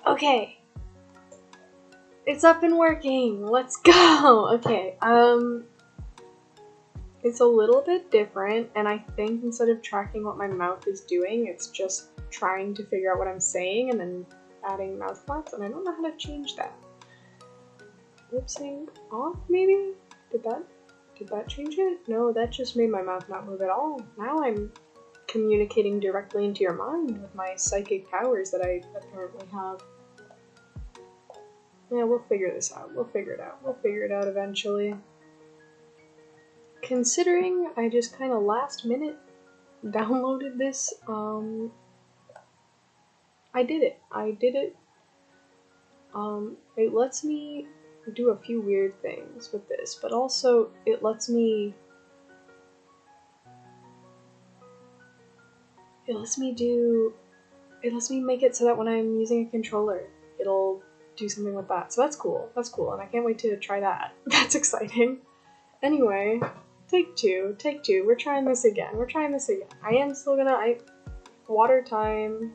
Okay. It's up and working. Let's go. Okay. It's a little bit different, and I think instead of tracking what my mouth is doing, it's just trying to figure out what I'm saying and then adding mouth flaps, and I don't know how to change that. Lip sync off, maybe? Did that change it? No, that just made my mouth not move at all. Now I'm communicating directly into your mind with my psychic powers that I apparently have. Yeah, we'll figure this out. We'll figure it out. We'll figure it out eventually. Considering I just kind of last minute downloaded this, I did it. It lets me do a few weird things with this, but also it lets me make it so that when I'm using a controller, it'll do something with that. So that's cool. That's cool, and I can't wait to try that. That's exciting. Anyway, take two. We're trying this again. I am still gonna, water time.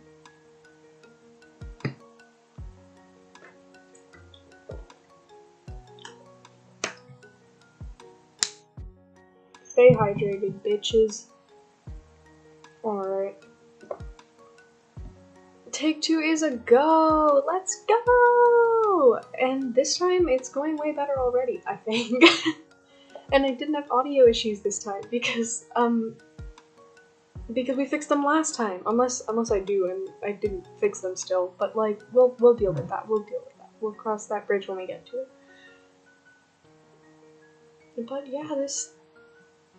Stay hydrated, bitches. Alright. Take two is a go! Let's go! And this time it's going way better already, I think. And I didn't have audio issues this time because we fixed them last time. Unless I do and I didn't fix them still. But like we'll deal with that. We'll cross that bridge when we get to it. But yeah, this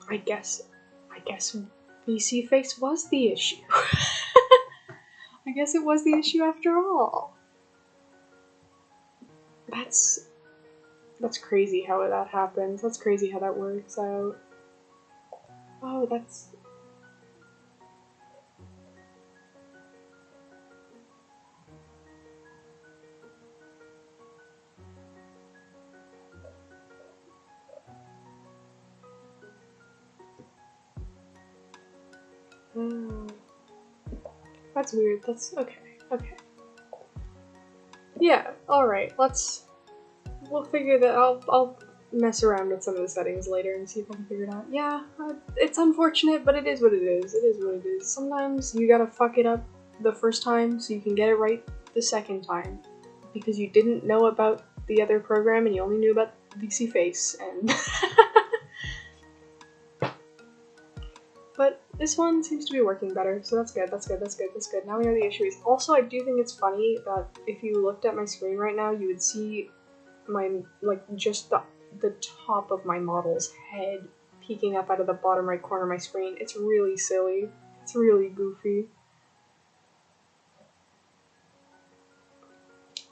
I guess VC face was the issue. I guess it was the issue after all. That's crazy how that happens. That's crazy how that works out. Oh, that's... That's weird. That's okay. Okay. Yeah, alright. We'll figure that. I'll mess around with some of the settings later and see if I can figure it out. Yeah, it's unfortunate, but it is what it is. It is what it is. Sometimes you gotta fuck it up the first time so you can get it right the second time. Because you didn't know about the other program and you only knew about VC Face and... But this one seems to be working better, so that's good. Now we know the issue is. Also, I do think it's funny that if you looked at my screen right now, you would see my, like, just the top of my model's head peeking up out of the bottom right corner of my screen. It's really silly. It's really goofy.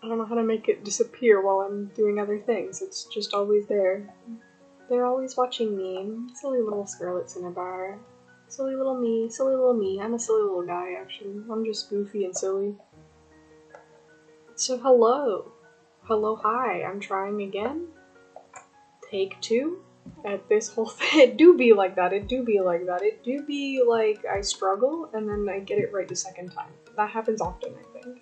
I don't know how to make it disappear while I'm doing other things. It's just always there. They're always watching me. Silly little Scarlet Cinnabar. Silly little me. I'm a silly little guy, actually. I'm just goofy and silly. So hello. Hello, hi. I'm trying again. Take two. At this whole thing. It do be like that. It do be like I struggle and then I get it right the second time. That happens often, I think.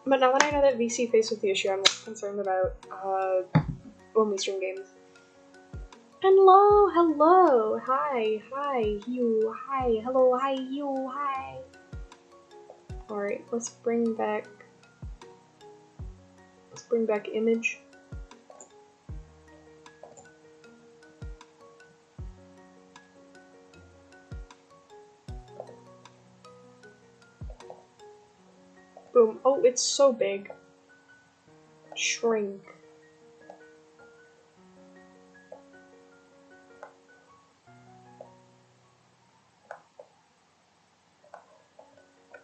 But now that I know that VC Face was the issue, I'm less concerned about when we stream games. Hello, hi, you, hi, hello, hi, you, hi. Alright, let's bring back image. Boom. Oh, it's so big. Shrink.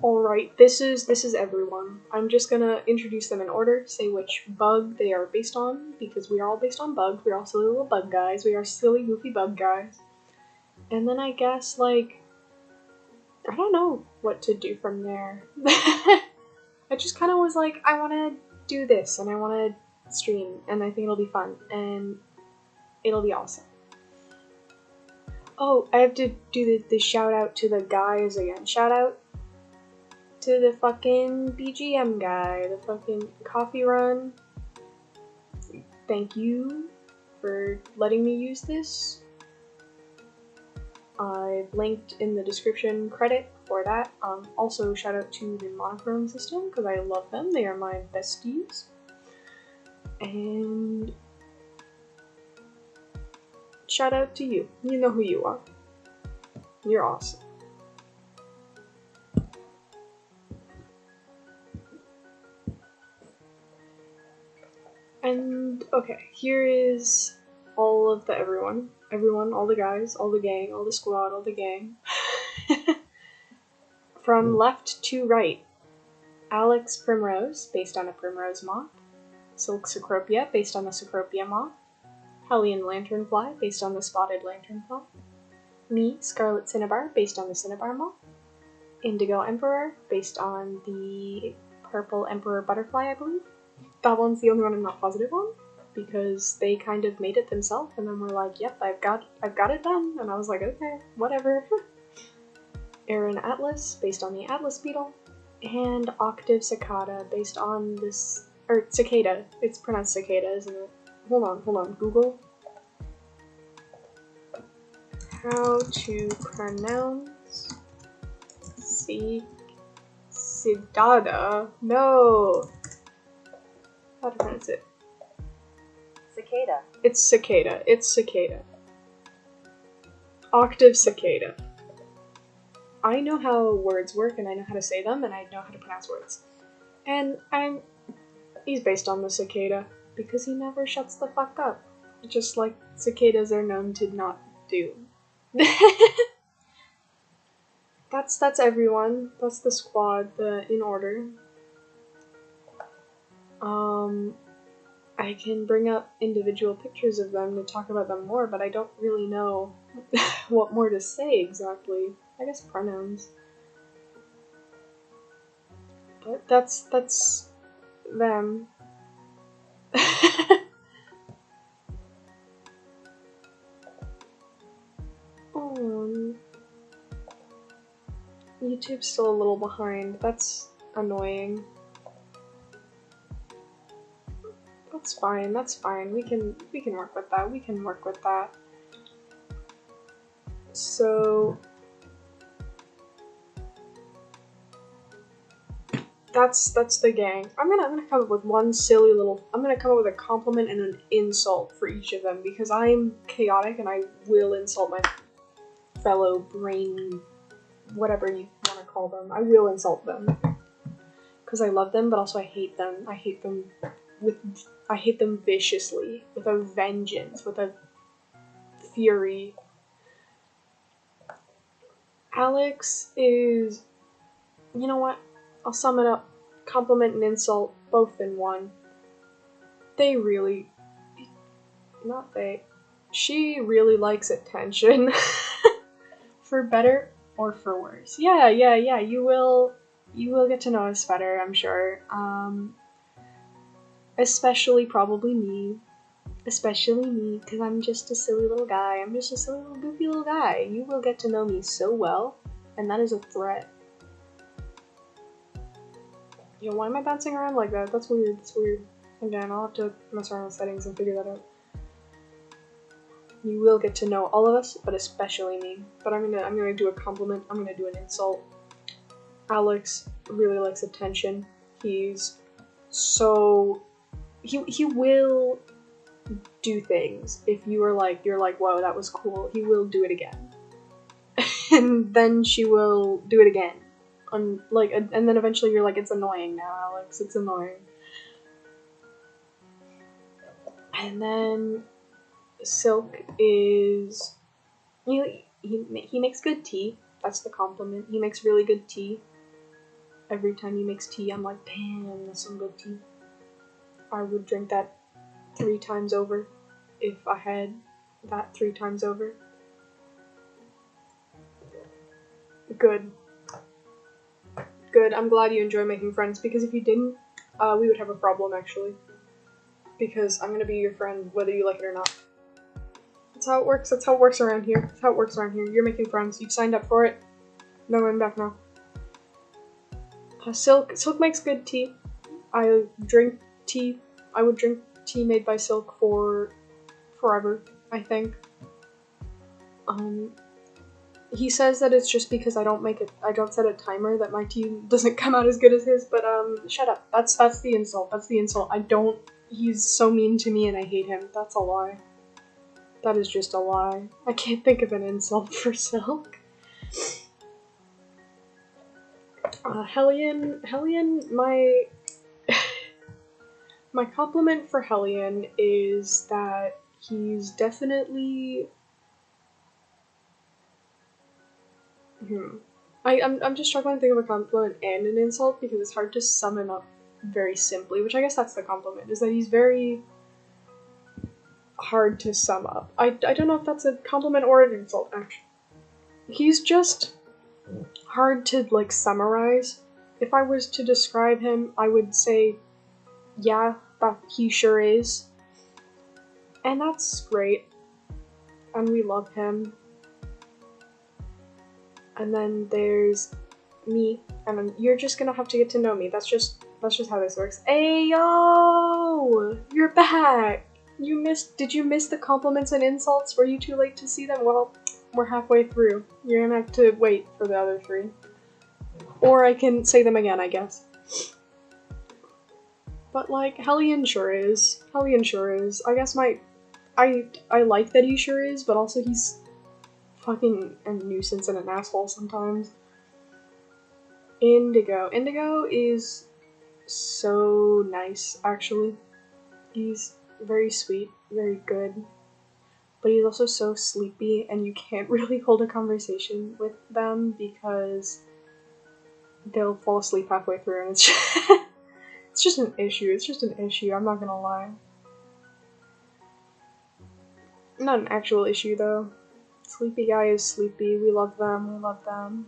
Alright, this is everyone. I'm just gonna introduce them in order, say which bug they are based on, because we are all based on bugs. We're all silly little bug guys. We are silly, goofy bug guys. And then I guess, like, I don't know what to do from there. I just kind of was like, I want to do this, and I want to stream, and I think it'll be fun, and it'll be awesome. Oh, I have to do the shout out to the guys again. Shout out to the fucking BGM guy, the fucking coffee run. Thank you for letting me use this. I've linked in the description credit for that. Also, shout out to the monochrome system because I love them. They are my besties. And shout out to you. You know who you are. You're awesome. And okay, here is all of the everyone, all the guys, all the gang, all the squad, all the gang. From left to right, Alex Primrose, based on a primrose moth. Silk Cecropia, based on the Cecropia moth. Hellion Lanternfly, based on the spotted lanternfly. Me, Scarlet Cinnabar, based on the cinnabar moth. Indigo Emperor, based on the purple emperor butterfly, I believe. That one's the only one I'm not positive on, because they kind of made it themselves, and then were like, yep, I've got it done, and I was like, okay, whatever. Aaron Atlas, based on the Atlas beetle, and Octave Cicada, based on this, or cicada, it's pronounced cicada, isn't it? Hold on, Google. How to pronounce Cidada? No! How to pronounce it? Cicada. It's cicada. It's cicada. Octave Cicada. I know how words work, and I know how to say them, and I know how to pronounce words. And he's based on the cicada, because he never shuts the fuck up. Just like cicadas are known to not do. That's everyone. That's the squad, in order. I can bring up individual pictures of them to talk about them more, but I don't really know what more to say exactly. I guess pronouns. But that's them. Oh, YouTube's still a little behind. That's annoying. That's fine, that's fine. We can work with that. We can work with that. So that's the gang. I'm gonna come up with one silly little, I'm gonna come up with a compliment and an insult for each of them, because I'm chaotic and I will insult my fellow brain, whatever you want to call them. I will insult them. Because I love them, but also I hate them. I hate them viciously, with a vengeance, with a fury. Alex is, you know what? I'll sum it up. Compliment and insult, both in one. She really likes attention. For better or for worse. Yeah, you will get to know us better, I'm sure. Especially probably me. Especially me, because I'm just a silly little guy. I'm just a silly little goofy little guy. You will get to know me so well, and that is a threat. Yo, why am I bouncing around like that? That's weird. It's weird. Again, I'll have to mess around with settings and figure that out. You will get to know all of us, but especially me. But I'm gonna do a compliment. I'm gonna do an insult. Alex really likes attention. He's so he will do things. If you're like, whoa, that was cool, he will do it again. And then she will do it again. And then eventually you're like, it's annoying now, Alex, it's annoying. And then Silk is, he makes good tea. That's the compliment. He makes really good tea. Every time he makes tea, I'm like, damn, that's some good tea. I would drink that 3 times over if I had that 3 times over. Good. Good, I'm glad you enjoy making friends, because if you didn't, we would have a problem, actually. Because I'm gonna be your friend whether you like it or not. That's how it works. That's how it works around here. That's how it works around here. You're making friends. You've signed up for it. No going back now. Silk makes good tea. I drink tea. I would drink tea made by Silk for forever, I think. He says that it's just because I don't set a timer that my tea doesn't come out as good as his, but shut up. That's the insult. That's the insult. He's so mean to me and I hate him. That's a lie. That is just a lie. I can't think of an insult for Silk. Hellion, my my compliment for Hellion is that he's definitely I'm just struggling to think of a compliment and an insult because it's hard to sum him up very simply, which I guess that's the compliment, is that he's very hard to sum up. I don't know if that's a compliment or an insult, actually. He's just hard to, like, summarize. If I was to describe him, I would say, yeah, that he sure is. And that's great. And we love him. And then there's me, and you're just gonna have to get to know me. That's just how this works. Ayo! You're back! Did you miss the compliments and insults? Were you too late to see them? Well, we're halfway through. You're gonna have to wait for the other 3. Or I can say them again, I guess. But, like, Hellion sure is. Hellion sure is. I guess I like that he sure is, but also he's fucking a nuisance and an asshole sometimes. Indigo. Indigo is so nice, actually. He's very sweet, very good. But he's also so sleepy, and you can't really hold a conversation with them because they'll fall asleep halfway through, and it's just an issue. It's just an issue, I'm not gonna lie. Not an actual issue, though. Sleepy guy is sleepy. We love them. We love them.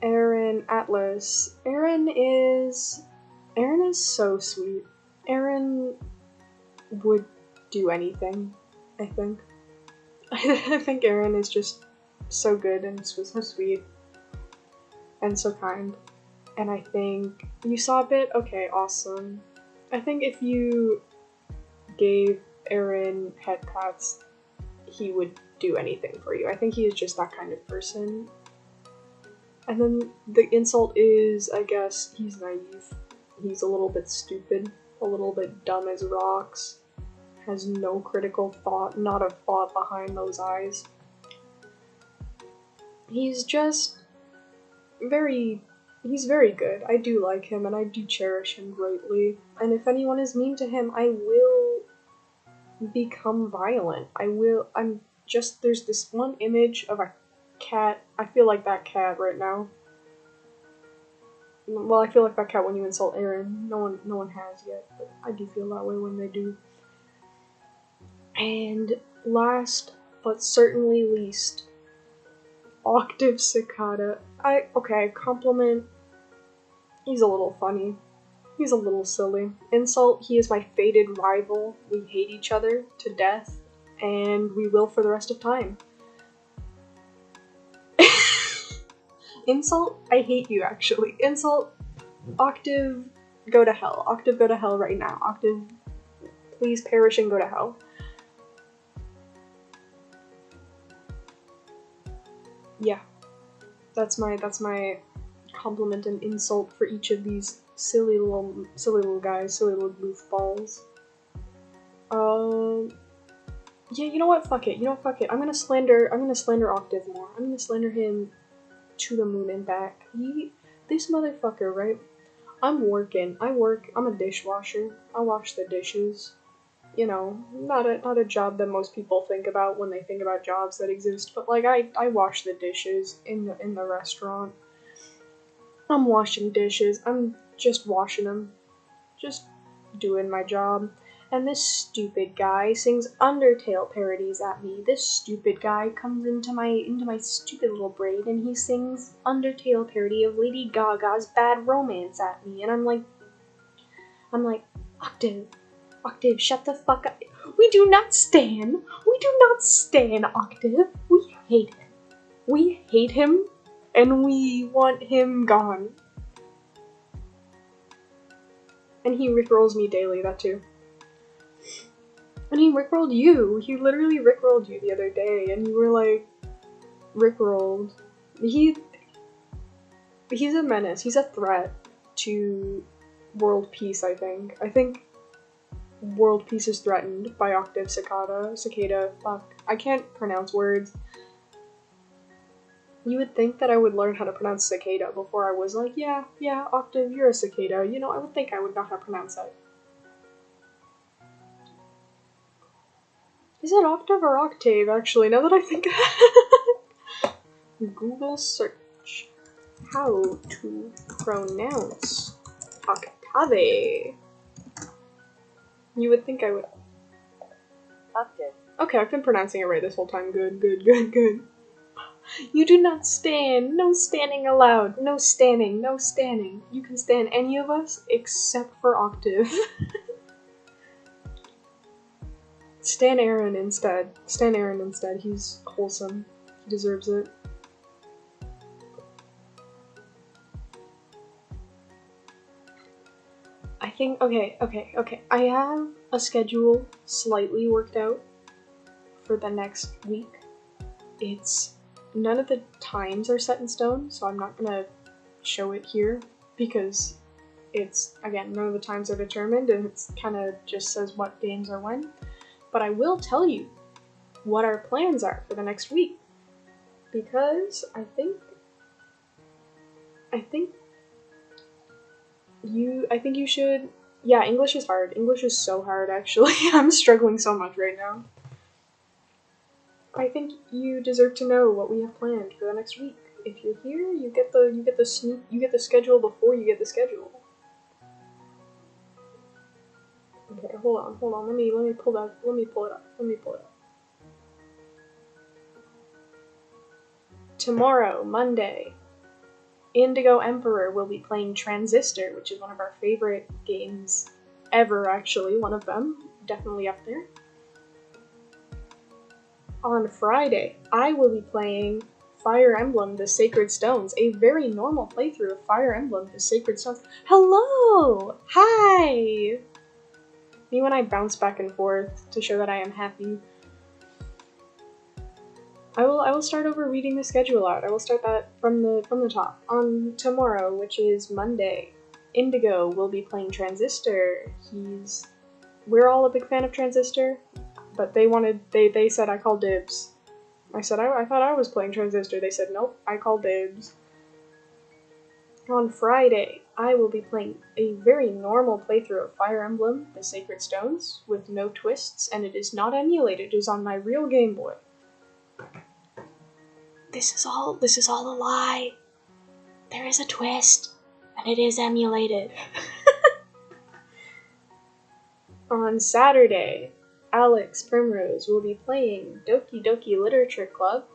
Aaron, Atlas. Aaron is so sweet. Aaron would do anything, I think. I think Aaron is just so good and so sweet and so kind. And I think you saw a bit? Okay, awesome. I think if you gave Aaron head pats, he would do anything for you. I think he is just that kind of person. And then the insult is, I guess, he's naive. He's a little bit stupid, a little bit dumb as rocks, has no critical thought, not a thought behind those eyes. He's just he's very good. I do like him and I do cherish him greatly. And if anyone is mean to him, I will become violent. There's this one image of a cat. I feel like that cat right now. Well, I feel like that cat when you insult Aaron. No one has yet, but I do feel that way when they do. And last, but certainly least, Octave Cicada. Compliment. He's a little funny. He's a little silly. Insult, he is my fated rival. We hate each other to death, and we will for the rest of time. Insult, I hate you, actually. Insult, Octave, go to hell. Octave, go to hell right now. Octave, please perish and go to hell. Yeah. That's my compliment and insult for each of these silly little guys, silly little goofballs. Yeah, you know what? Fuck it. I'm gonna slander Octave more. I'm gonna slander him to the moon and back. This motherfucker, right? I'm a dishwasher. I wash the dishes. You know, not a job that most people think about when they think about jobs that exist, but like I wash the dishes in the restaurant. I'm washing dishes. I'm just washing them. Just doing my job. And this stupid guy sings Undertale parodies at me. This stupid guy comes into my stupid little braid and he sings Undertale parody of Lady Gaga's Bad Romance at me. And I'm like, Octave, shut the fuck up. We do not stan Octave. We hate him. We hate him and we want him gone. And he rickrolls me daily, that too. And he rickrolled you. He literally rickrolled you the other day, and you were like, rickrolled. He's a menace. He's a threat to world peace, I think. I think world peace is threatened by Octave Cicada, fuck. I can't pronounce words. You would think that I would learn how to pronounce cicada before I was like, yeah, Octave, you're a cicada. You know, I would think I would know how to pronounce that. Is it Octave or Octave, actually, now that I think Google search how to pronounce Octave. You would think I would. Octave. Okay, I've been pronouncing it right this whole time. Good. You do not stand. No standing allowed. No standing. You can stand any of us except for Octave. Stan Aaron instead. He's wholesome. He deserves it. I think, okay. I have a schedule slightly worked out for the next week. None of the times are set in stone, so I'm not gonna show it here because again, none of the times are determined and it's kinda just says what games are when. But I will tell you what our plans are for the next week because I think you should. Yeah, English is hard. English is so hard, actually. I'm struggling so much right now. I think you deserve to know what we have planned for the next week. If you're here, you get the schedule before you get the schedule. Okay, hold on. Let me pull it up. Tomorrow, Monday, Indigo Emperor will be playing Transistor, which is one of our favorite games ever, actually. One of them. Definitely up there. On Friday, I will be playing Fire Emblem The Sacred Stones, a very normal playthrough of Fire Emblem The Sacred Stones. Hello! Hi! Me when I bounce back and forth to show that I am happy. I will start over reading the schedule out. I will start that from the top. On tomorrow, which is Monday, Indigo will be playing Transistor. We're all a big fan of Transistor, but they said I call dibs. I said I thought I was playing Transistor. They said nope, I call dibs. On Friday, I will be playing a very normal playthrough of Fire Emblem: The Sacred Stones with no twists, and it is not emulated. It is on my real Game Boy. This is all a lie. There is a twist, and it is emulated. On Saturday, Alex Primrose will be playing Doki Doki Literature Club.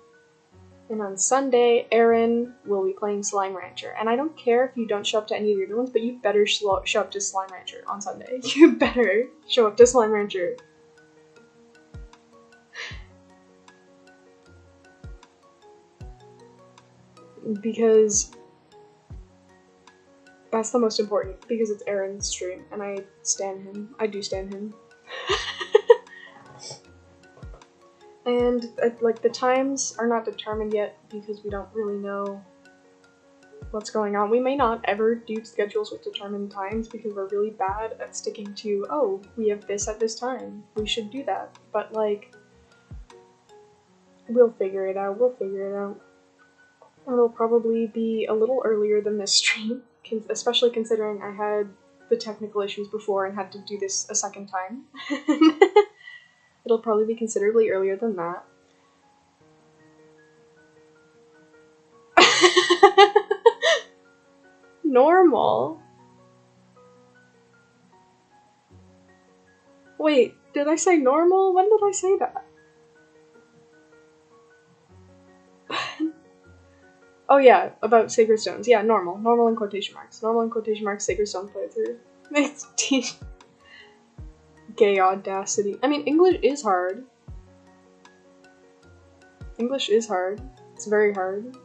And on Sunday, Aaron will be playing Slime Rancher. And I don't care if you don't show up to any of the other ones, but you better show up to Slime Rancher on Sunday. You better show up to Slime Rancher. Because that's the most important, because it's Aaron's stream, and I stan him. I do stan him. And, like, the times are not determined yet, because we don't really know what's going on. We may not ever do schedules with determined times, because we're really bad at sticking to, oh, we have this at this time. We should do that. But, like, we'll figure it out. It'll probably be a little earlier than this stream, especially considering I had the technical issues before and had to do this a second time. It'll probably be considerably earlier than that. Normal? Wait, did I say normal? When did I say that? Oh yeah, about Sacred Stones. Yeah, normal. Normal in quotation marks. Normal in quotation marks, Sacred Stone playthrough. It's gay audacity. I mean, English is hard. It's very hard.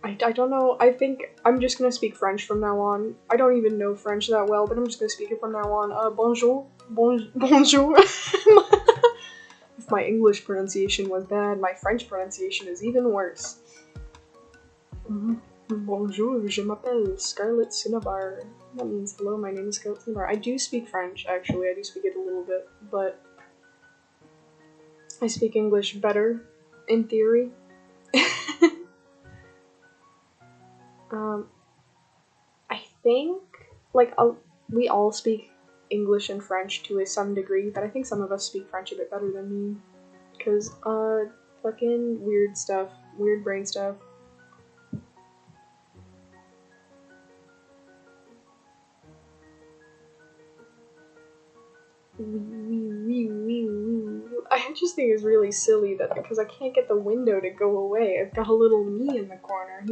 I don't know. I think I'm just gonna speak French from now on. I don't even know French that well, but I'm just gonna speak it from now on. Bonjour. Bonjour. If my English pronunciation was bad, my French pronunciation is even worse. Bonjour, je m'appelle Scarlett Cinnabar. That means hello, my name is Scarlett Cinnabar. I do speak French, actually. I do speak it a little bit, but I speak English better, in theory. I think, like, we all speak English and French to some degree, but I think some of us speak French a bit better than me. Because, fucking weird stuff. Weird brain stuff. I just think it's really silly that because I can't get the window to go away, I've got a little me in the corner.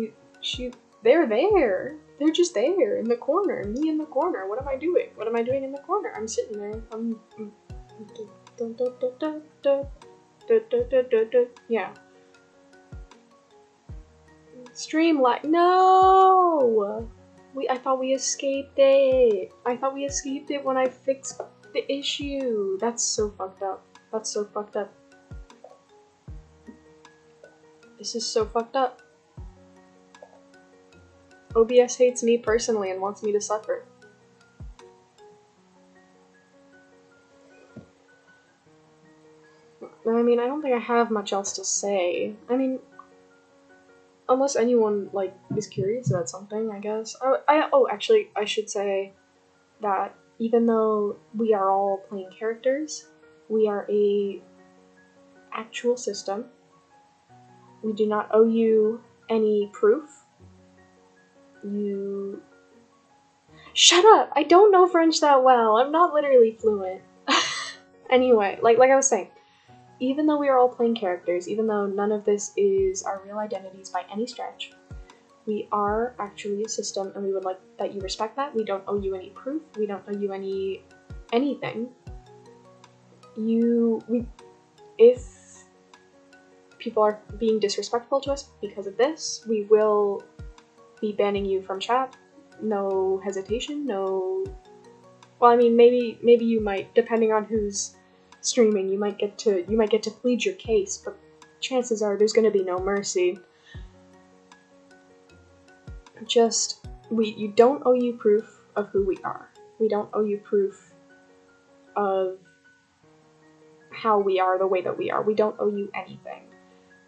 They're there. They're just there in the corner. Me in the corner. What am I doing? What am I doing in the corner? I'm sitting there. Yeah. Stream like no. I thought we escaped it. I thought we escaped it when I fixed the issue. That's so fucked up. That's so fucked up. This is so fucked up. OBS hates me personally and wants me to suffer. I mean, I don't think I have much else to say. I mean, unless anyone, like, is curious about something, I guess. Actually, I should say that even though we are all playing characters, we are a actual system. We do not owe you any proof. You... Shut up! I don't know French that well. I'm not literally fluent. Anyway, like I was saying, even though we are all playing characters, even though none of this is our real identities by any stretch, we are actually a system, and we would like that you respect that. We don't owe you any proof. We don't owe you anything. If people are being disrespectful to us because of this, we will be banning you from chat. No hesitation, no... Well, I mean, maybe you might, depending on who's streaming, you might get to plead your case, but chances are there's gonna be no mercy. You don't owe you proof of who we are. We don't owe you proof of how we are the way that we are. We don't owe you anything.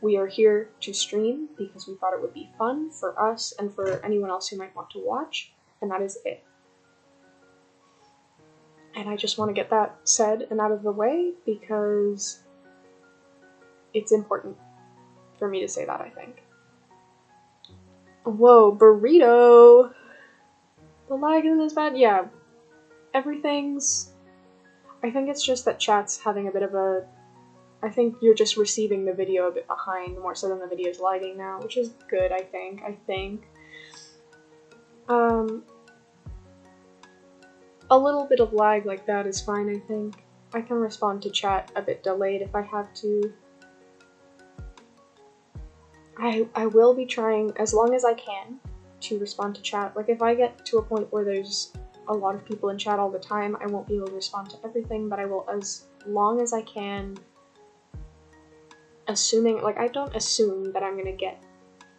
We are here to stream because we thought it would be fun for us and for anyone else who might want to watch, and that is it. And I just want to get that said and out of the way because it's important for me to say that, I think. Whoa, burrito! The lag isn't as bad? Yeah. Everything's... I think it's just that chat's having a bit of a... I think you're just receiving the video a bit behind more so than the video's lagging now, which is good, I think. A little bit of lag like that is fine, I think. I can respond to chat a bit delayed if I have to. I will be trying, as long as I can, to respond to chat. Like, if I get to a point where there's a lot of people in chat all the time, I won't be able to respond to everything, but I will, as long as I can, assuming, like, I don't assume that I'm gonna get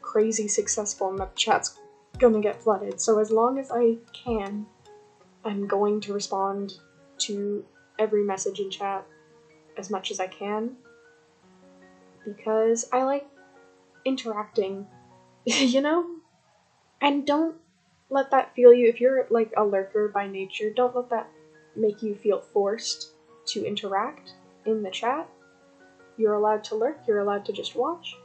crazy successful and that chat's gonna get flooded, so as long as I can, I'm going to respond to every message in chat as much as I can, because I like interacting, you know? And don't let that feel you, if you're like a lurker by nature, don't let that make you feel forced to interact in the chat. You're allowed to lurk, you're allowed to just watch,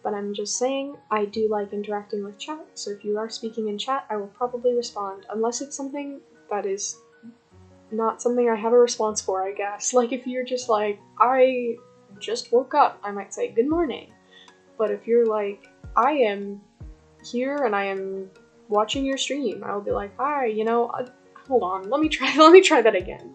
but I'm just saying I do like interacting with chat, so if you are speaking in chat, I will probably respond, unless it's something that is not something I have a response for, I guess. Like, if you're just like, I just woke up, I might say good morning. But if you're like, I am here and I am watching your stream, I'll be like, hi, you know, hold on, let me try that again.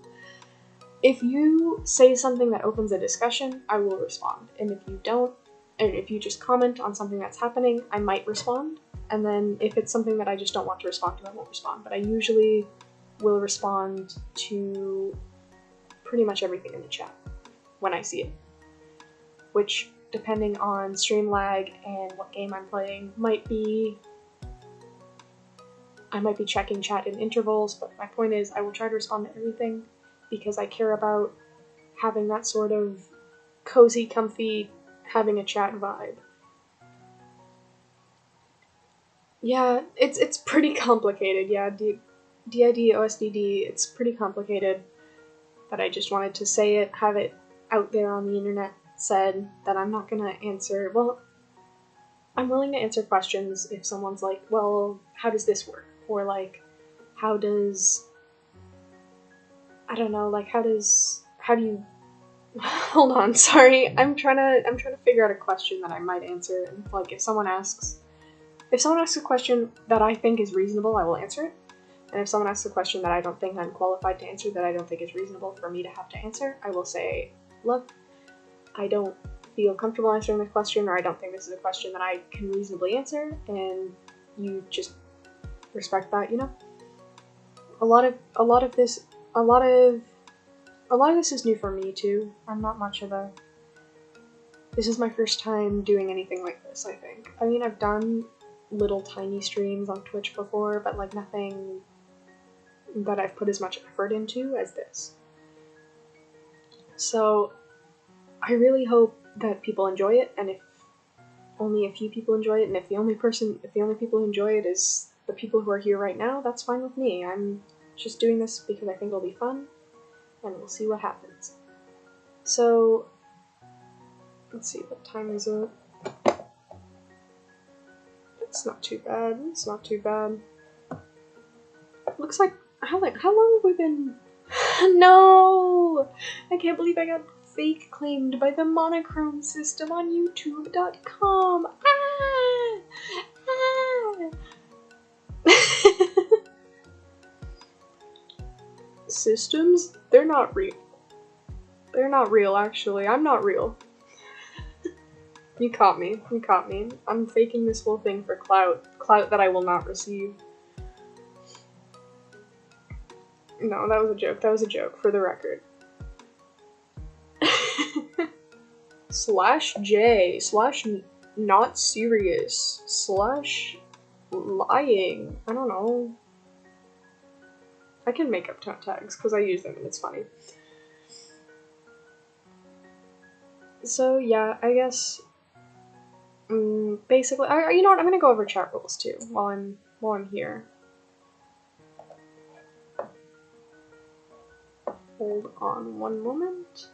If you say something that opens a discussion, I will respond. And if you don't, and if you just comment on something that's happening, I might respond. and then if it's something that I just don't want to respond to, I won't respond. But I usually will respond to pretty much everything in the chat when I see it, which, depending on stream lag and what game I'm playing, I might be checking chat in intervals, but my point is I will try to respond to everything because I care about having that sort of cozy, comfy, having a chat vibe. Yeah, it's pretty complicated, yeah, DID, OSDD, it's pretty complicated, but I just wanted to say it, have it out there on the internet said that I'm not gonna answer, well, I'm willing to answer questions if someone's like, well, how does this work? Or like, how does, I don't know, like how do you, hold on, sorry, I'm trying to figure out a question that I might answer, and like if someone asks a question that I think is reasonable, I will answer it. And if someone asks a question that I don't think I'm qualified to answer, that I don't think is reasonable for me to have to answer, I will say, look, I don't feel comfortable answering the question, or I don't think this is a question that I can reasonably answer, and you just respect that, you know? A lot of this is new for me too. I'm not much of a, this is my first time doing anything like this, I think. I mean, I've done little tiny streams on Twitch before, but like nothing that I've put as much effort into as this. So I really hope that people enjoy it, and if only a few people enjoy it, and if the only people who enjoy it is the people who are here right now, that's fine with me. I'm just doing this because I think it'll be fun, and we'll see what happens. So, let's see, what time is it? It's not too bad, it's not too bad. Looks like, how long have we been? No! I can't believe I got fake claimed by the monochrome system on youtube.com. Ah! Ah! Systems? They're not real. They're not real, actually. I'm not real. You caught me. You caught me. I'm faking this whole thing for clout. Clout that I will not receive. No, that was a joke. That was a joke, for the record. /J, /not serious, /lying. I don't know. I can make up tags, because I use them and it's funny. So, yeah, I guess... basically, you know what? I'm gonna go over chat rules too while I'm here. Hold on one moment.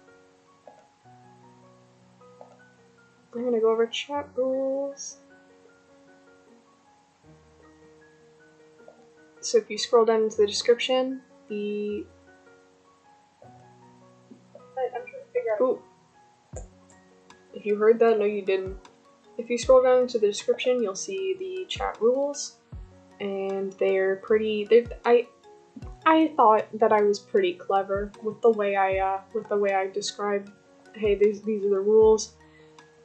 I'm gonna go over chat rules. So if you scroll down into the description, I'm trying to figure out. Ooh. If you heard that, no, you didn't. If you scroll down into the description, you'll see the chat rules, and they're pretty. I thought that I was pretty clever with the way I described. Hey, these are the rules.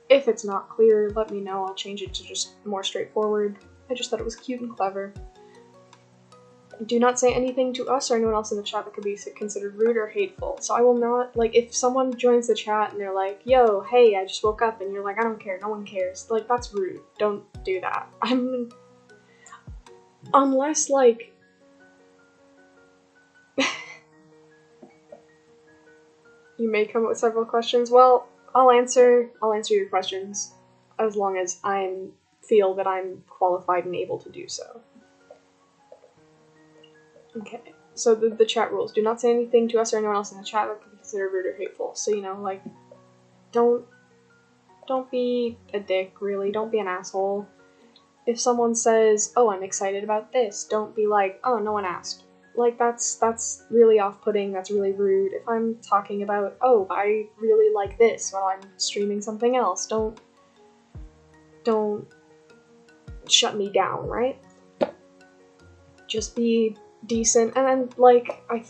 If it's not clear, let me know. I'll change it to just more straightforward. I just thought it was cute and clever. Do not say anything to us or anyone else in the chat that could be considered rude or hateful. So I will not, like, if someone joins the chat and they're like, yo, hey, I just woke up, and you're like, I don't care, no one cares. Like, that's rude. Don't do that. Unless, like... you may come up with several questions. Well, I'll answer your questions as long as I feel that I'm qualified and able to do so. Okay, so the chat rules. Do not say anything to us or anyone else in the chat that could be considered rude or hateful. So, you know, like, don't be a dick, really. Don't be an asshole. If someone says, oh, I'm excited about this, don't be like, oh, no one asked. Like, that's really off-putting, that's really rude. If I'm talking about, oh, I really like this while I'm streaming something else, don't shut me down, right? Just be decent. And then, like, I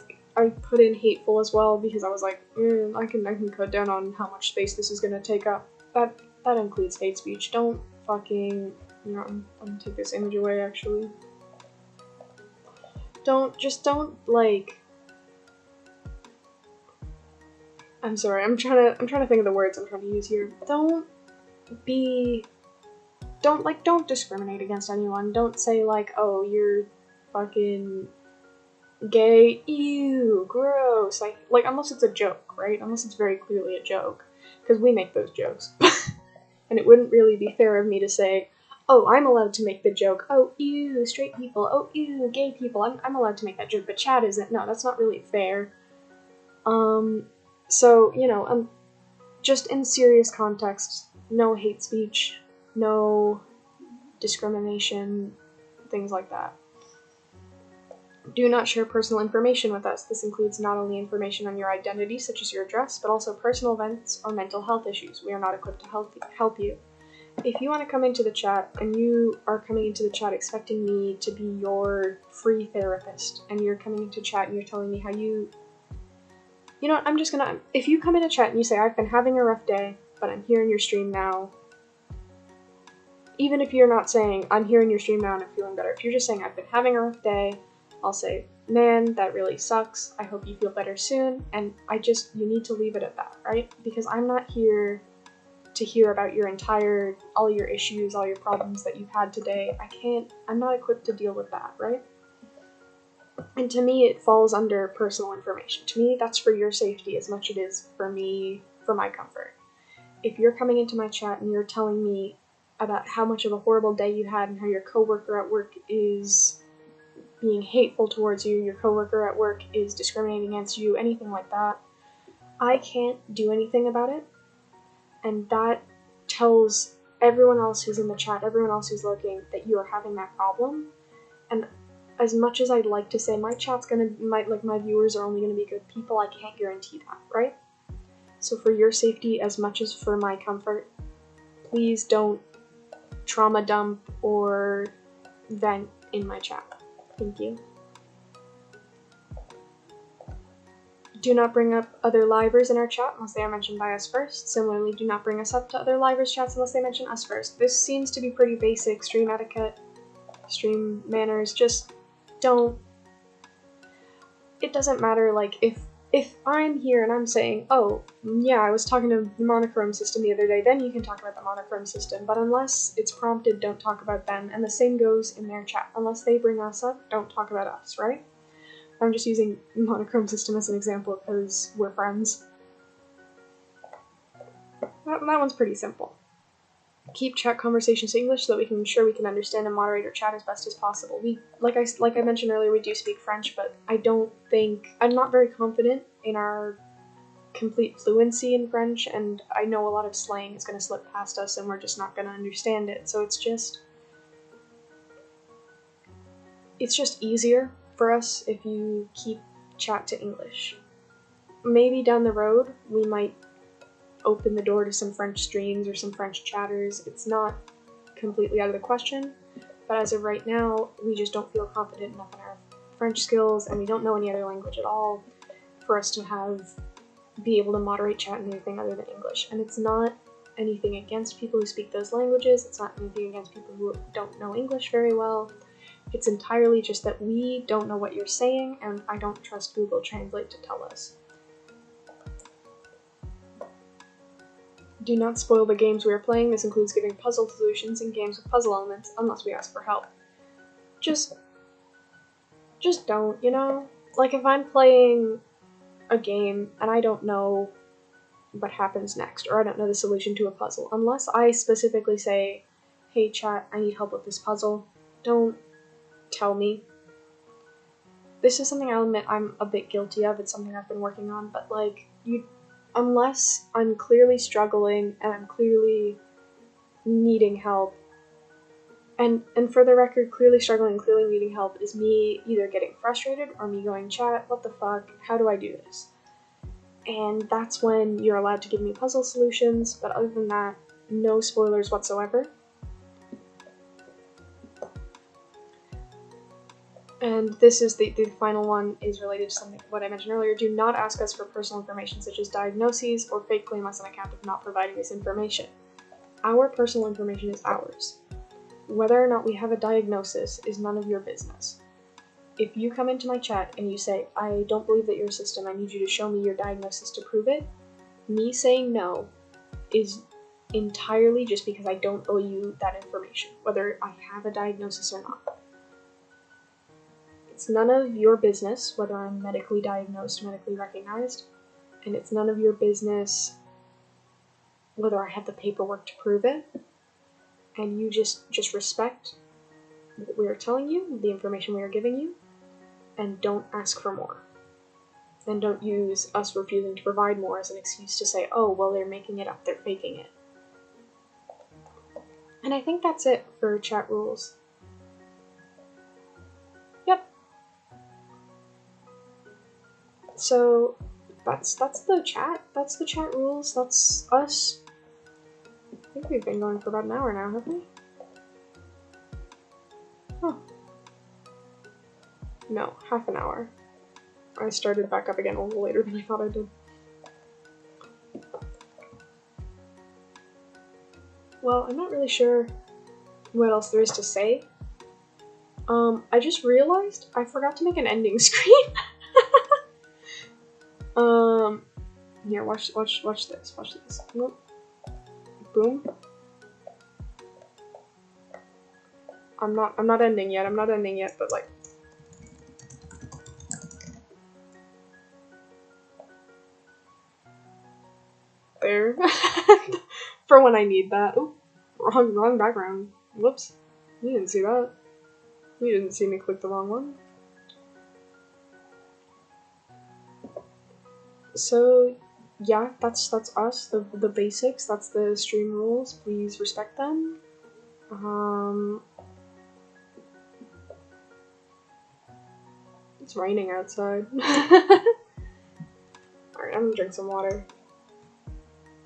put in hateful as well because I was like, I can cut down on how much space this is gonna take up. That includes hate speech. Don't fucking You know, I'm gonna take this image away, actually. Don't, like... I'm sorry, I'm trying to think of the words I'm trying to use here. Don't discriminate against anyone. Don't say, like, oh, you're fucking gay, ew, gross. Like, unless it's a joke, right? Unless it's very clearly a joke. Because we make those jokes. And it wouldn't really be fair of me to say, oh, I'm allowed to make the joke, oh, ew, straight people, oh, ew, gay people, I'm allowed to make that joke, but Chad isn't. No, that's not really fair. So, you know, just in serious context, no hate speech, no discrimination, things like that. Do not share personal information with us. This includes not only information on your identity, such as your address, but also personal events or mental health issues. We are not equipped to help you. If you want to come into the chat, and you are coming into the chat expecting me to be your free therapist, and you're coming into chat and you're telling me how you know what, I'm just gonna, if you come into chat and you say, I've been having a rough day, but I'm here in your stream now, even if you're not saying, I'm here in your stream now and I'm feeling better, if you're just saying, I've been having a rough day, I'll say, man, that really sucks, I hope you feel better soon, and you need to leave it at that, right? Because I'm not here to hear about all your issues, all your problems that you've had today. I'm not equipped to deal with that, right? And to me, it falls under personal information. To me, that's for your safety as much as it is for me, for my comfort. If you're coming into my chat and you're telling me about how much of a horrible day you had and how your coworker at work is being hateful towards you, your coworker at work is discriminating against you, anything like that, I can't do anything about it. And that tells everyone else who's in the chat, everyone else who's looking, that you are having that problem. And as much as I'd like to say my viewers are only gonna be good people, I can't guarantee that, right? So for your safety, as much as for my comfort, please don't trauma dump or vent in my chat. Thank you. Do not bring up other livers in our chat unless they are mentioned by us first. Similarly, do not bring us up to other livers' chats unless they mention us first. This seems to be pretty basic stream etiquette, stream manners. Just don't... It doesn't matter, like, if I'm here and I'm saying, oh, yeah, I was talking to the monochrome system the other day, then you can talk about the monochrome system. But unless it's prompted, don't talk about them. And the same goes in their chat. Unless they bring us up, don't talk about us, right? I'm just using monochrome system as an example because we're friends. That one's pretty simple. Keep chat conversations English so that we can ensure we can understand and moderate our chat as best as possible. Like I mentioned earlier, we do speak French, but I'm not very confident in our complete fluency in French, and I know a lot of slang is going to slip past us and we're just not going to understand it. So it's just easier for us if you keep chat to English. Maybe down the road we might open the door to some French streams or some French chatters. It's not completely out of the question, but as of right now, we just don't feel confident enough in our French skills, and we don't know any other language at all for us to be able to moderate chat in anything other than English. And it's not anything against people who speak those languages, it's not anything against people who don't know English very well. It's entirely just that we don't know what you're saying, and I don't trust Google Translate to tell us. Do not spoil the games we are playing. This includes giving puzzle solutions in games with puzzle elements, unless we ask for help. Just don't, you know? Like, if I'm playing a game and I don't know what happens next, or I don't know the solution to a puzzle, unless I specifically say, hey chat, I need help with this puzzle, don't tell me. This is something I'll admit I'm a bit guilty of, it's something I've been working on, but like, unless I'm clearly struggling and I'm clearly needing help, and for the record, clearly struggling and clearly needing help is me either getting frustrated or me going, chat, what the fuck, how do I do this? And that's when you're allowed to give me puzzle solutions, but other than that, no spoilers whatsoever. And this is the final one is related to what I mentioned earlier. Do not ask us for personal information such as diagnoses or fake claim us on account of not providing this information. Our personal information is ours. whether or not we have a diagnosis is none of your business. If you come into my chat and you say, I don't believe that you're a system, I need you to show me your diagnosis to prove it, me saying no is entirely just because I don't owe you that information, whether I have a diagnosis or not. It's none of your business whether I'm medically diagnosed, medically recognized, and it's none of your business whether I have the paperwork to prove it. And you just respect what we are telling you, the information we are giving you, and don't ask for more. And don't use us refusing to provide more as an excuse to say, oh, well, they're making it up, they're faking it. And I think that's it for chat rules. Yep. So that's the chat. That's the chat rules. That's us. I think we've been going for about an hour now, haven't we? Huh. No, half an hour. I started back up again a little later than I thought I did. Well, I'm not really sure what else there is to say. I just realized I forgot to make an ending screen. Here, watch this. Watch this. Boom. I'm not ending yet. I'm not ending yet, but like. There. For when I need that. Oh, wrong background. Whoops. You didn't see that. You didn't see me click the wrong one. So yeah, that's us, the basics, that's the stream rules. Please respect them. It's raining outside. Alright, I'm gonna drink some water.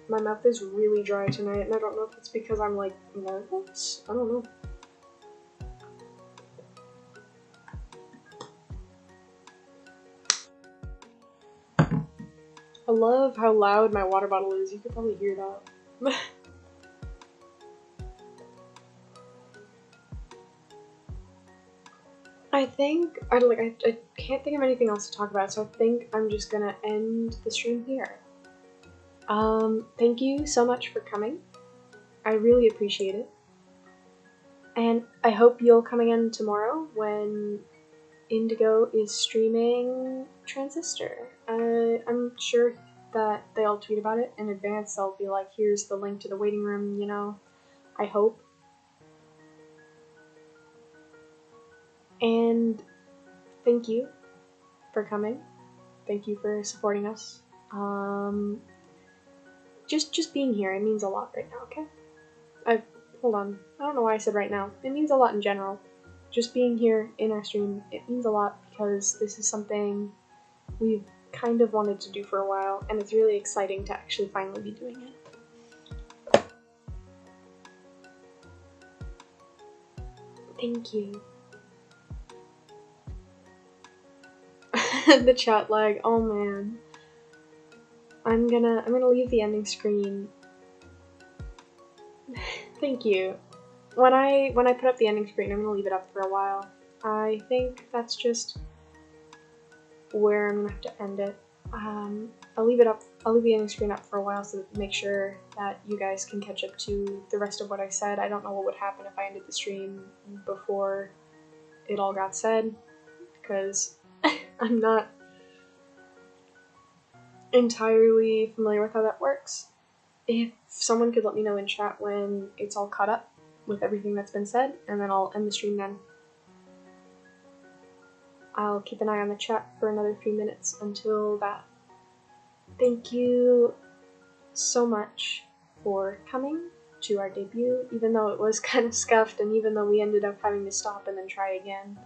My mouth is really dry tonight, and I don't know if it's because I'm like nervous. I don't know. I love how loud my water bottle is. You could probably hear that. I think I can't think of anything else to talk about, so I think I'm just gonna end the stream here. Thank you so much for coming. I really appreciate it. And I hope you'll come again tomorrow when Indigo is streaming Transistor. I'm sure that they'll tweet about it in advance. They'll be like, here's the link to the waiting room, you know. I hope. And thank you for coming. Thank you for supporting us. Just being here, it means a lot right now, okay? Hold on. I don't know why I said right now. It means a lot in general. Just being here in our stream, it means a lot because this is something we've kind of wanted to do for a while, and it's really exciting to actually finally be doing it. Thank you. The chat lag, oh man. I'm gonna leave the ending screen. Thank you. When I put up the ending screen, I'm gonna leave it up for a while. I think that's just where I'm gonna have to end it. I'll leave the ending screen up for a while so to make sure that you guys can catch up to the rest of what I said. I don't know what would happen if I ended the stream before it all got said, because I'm not entirely familiar with how that works. If someone could let me know in chat when it's all caught up with everything that's been said, and then I'll end the stream then. I'll keep an eye on the chat for another few minutes until that. Thank you so much for coming to our debut, even though it was kind of scuffed and even though we ended up having to stop and then try again.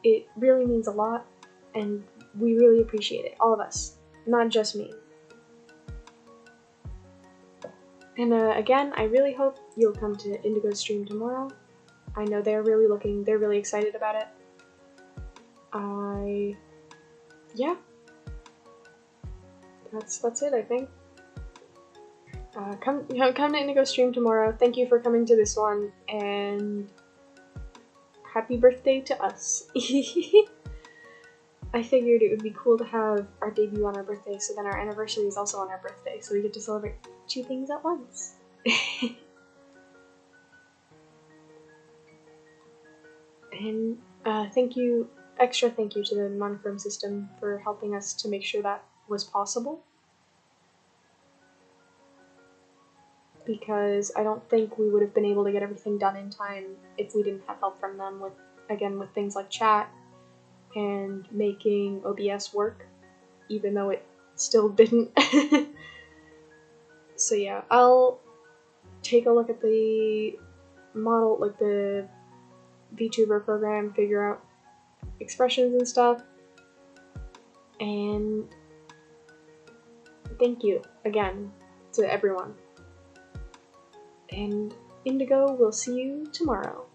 It really means a lot, and we really appreciate it, all of us, not just me. And again, I really hope you'll come to Indigo's stream tomorrow. I know they're really excited about it. Yeah. That's it, I think. come to Indigo stream tomorrow. Thank you for coming to this one, and happy birthday to us. I figured it would be cool to have our debut on our birthday, so then our anniversary is also on our birthday, so we get to celebrate 2 things at once. And extra thank you to the monochrome system for helping us to make sure that was possible. Because I don't think we would have been able to get everything done in time if we didn't have help from them with things like chat and making OBS work, even though it still didn't. So yeah, I'll take a look at the model, like the VTuber program, figure out expressions and stuff, and thank you again to everyone. And Indigo, we'll see you tomorrow.